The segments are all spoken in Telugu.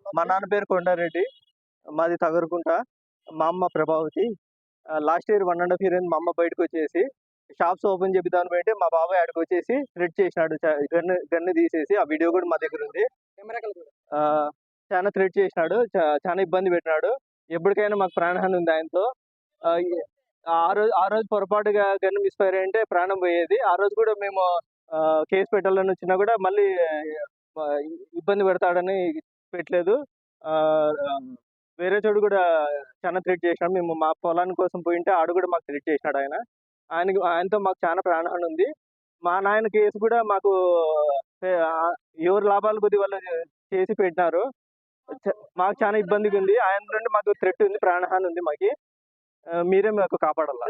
మా నాన్న పేరు కొండారెడ్డి. మాది తగరకుంట. మా అమ్మ ప్రభావతి. లాస్ట్ ఇయర్ 1 ½ ఇయర్ అయింది మా అమ్మ బయటకొచ్చేసి. షాప్స్ ఓపెన్ చేపిద్దామని పోయింటే మా బాబాయ్ ఆడికొచ్చేసి థ్రెట్ చేసినాడు. గన్ను తీసేసి ఆ వీడియో కూడా మా దగ్గరుంది. చాలా థ్రెట్ చేసినాడు. చాలా ఇబ్బంది పెట్టినాడు. ఎప్పటికైనా మాకు ప్రాణహాని ఉంది ఆయనతో. ఆహ్, ఎ ఆ రోజు పొరపాటుగా గన్ మిస్‌ఫైర్ అయ్యుంటే ప్రాణం పోయేది. ఆ రోజు కూడా మేము కేస్ పెట్టాలని వచ్చినా కూడా మళ్ళీ ఆహ్, ఇబ్బంది పెడతాడని పెట్టలేదు. ఆహ్, వేరే చోటు కూడా చాలా థ్రెట్ చేసినాడు. మేము మా పొలాని కోసం పోయింటే ఆడు కూడా మాకు థ్రెట్ చేసినాడు ఆయన. ఆయనతో మాకు చాలా ప్రాణహాని ఉంది. మా నాయన కేసు కూడా మాకు ఎవరి లాభాల కొద్దీ వాళ్ళు చేసి పెట్టినారు. చ మాకు చాలా ఇబ్బందిగా ఉంది. ఆయన నుండి మాకు థ్రెట్ ఉంది. ప్రాణహాని ఉంది మాకి. మీరే మాకు కాపాడాల.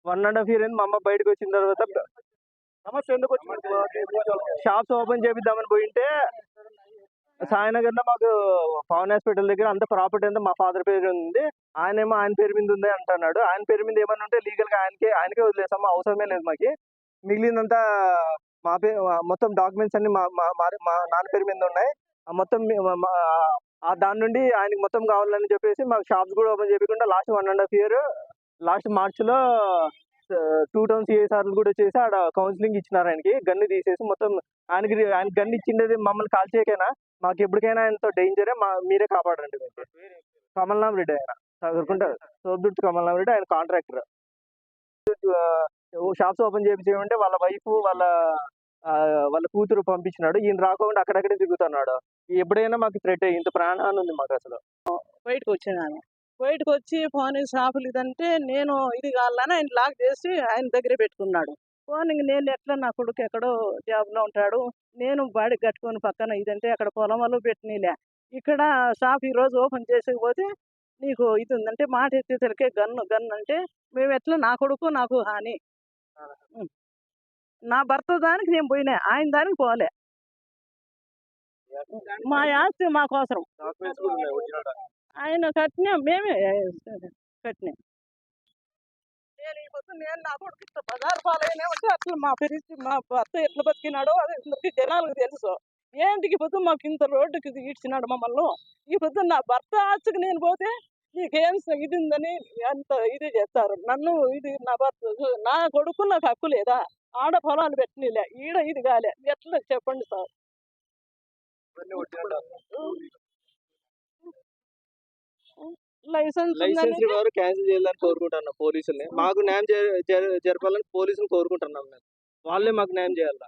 1 ½ ఇయర్ అయింది మా అమ్మ బయటకొచ్చిన తర్వాత షాప్స్ ఓపెన్ చేపిద్దామని పోయింటే సాయినగర్‌లో మాకు పవన్ హాస్పిటల్ దగ్గర అంతా ప్రాపర్టీ అంతా మా ఫాదర్ పేరు ఉంది. ఆయనేమో ఆయన పేరు మీద ఉంది అంటున్నాడు. ఆయన పేరు మీద ఏమన్నా ఉంటే లీగల్‌గా ఆయనకే వదిలేసాము. అవసరమే లేదు మాకి. మిగిలిందంతా మొత్తం డాక్యుమెంట్స్ అన్నీ మా మా మా మా నాన్న పేరు మీద ఉన్నాయి. మొత్తం దాని నుండి ఆయనకి మొత్తం కావాలని చెప్పేసి మాకు షాప్స్ కూడా ఓపెన్ చేయకుండా లాస్ట్ 1 ½ ఇయర్ లాస్ట్ మార్చ్‌లో 2 టౌన్ సీఐ సార్‌లు కూడా వచ్చేసి ఆడ కౌన్సిలింగ్ ఇచ్చినారు ఆయనకి. గన్ను తీసేసి మొత్తం ఆయన గన్ ఇచ్చిండేది మమ్మల్ని కాల్చేయకేనా. మాకు ఎప్పటికైనా ఆయనతో డేంజరే. మీరే కాపాడండి. కమలనాథ్ రెడ్డి ఆయన. తోపుదుర్తి కమలనాథ్ రెడ్డి ఆయన కాంట్రాక్టర్. షాప్స్ ఓపెన్ చేపించేయమంటే వాళ్ళ వైఫ్ వాళ్ళ కూతురు పంపించినాడు. ఈయన రాకుండా అక్కడక్కడే తిరుగుతున్నాడు. ఎప్పుడైనా మాకు థ్రెట్ ఇంత ప్రాణహాని ఉంది మాకసలు. బయటకొచ్చినాను. బయటకొచ్చి పోనీ షాపులు ఇదంటే నేను ఇది కావాలని ఆయన లాక్ చేసి ఆయన దగ్గరే పెట్టుకున్నాడు. పోనీ నేను ఎట్లా నా కొడుకు ఎక్కడో జాబ్‌లో ఉంటాడు. నేను బాడీ కట్టుకొని పక్కన ఇదంటే అక్కడ పొలం వాళ్ళు పెట్టనీలే. ఇక్కడ షాప్ ఈరోజు ఓపెన్ చేసేకపోతే నీకు ఇది ఉందంటే మాట ఎత్తేసరికే గన్ అంటే మేమెట్లా నా కొడుకు నాకు హాని. హ్మ్. నా భర్త దానికి నేను పోయినా. ఆయన దానికి పోలే. మా ఆస్తి మాకోసరం. డాక్యుమెంట్స్ కూడా ఉన్నాయి ఒరిజినల్. ఆయన కట్టినాం మేమే కట్టినాం. నేను నా కొడుకు ఇట్లా బజారు పాలైనామంటే అట్లా మా పరిస్థితి మా భర్త ఎట్లా బతికినాడో అది అందరికీ జనాలకు తెలుసు. ఏంటికి ఈ పొద్దు మాకు ఇంత రోడ్డుకి ఈడ్చినాడు మమ్మల్ని. ఈ పొద్దు నా భర్త ఆస్తికి నేను పోతే నీకేం ఇది ఉందని అంత ఇది చేస్తారు. నన్ను ఇది నా భర్త నా కొడుకు నాకు హక్కు లేదా? ఆడ పొలాలు పెట్టనీలే. ఈడ ఇది కాలే. ఎట్లా చెప్పండి సార్? లైసెన్స్ లైసెన్స్ రివైవర్ క్యాన్సిల్ చేయాలని కోరుకుంటున్నాం పోలీసుల్ని. మాకు న్యాయం జరపాలని పోలీసులు కోరుకుంటున్నాం మేము. వాళ్ళే మాకు న్యాయం చేయాలి.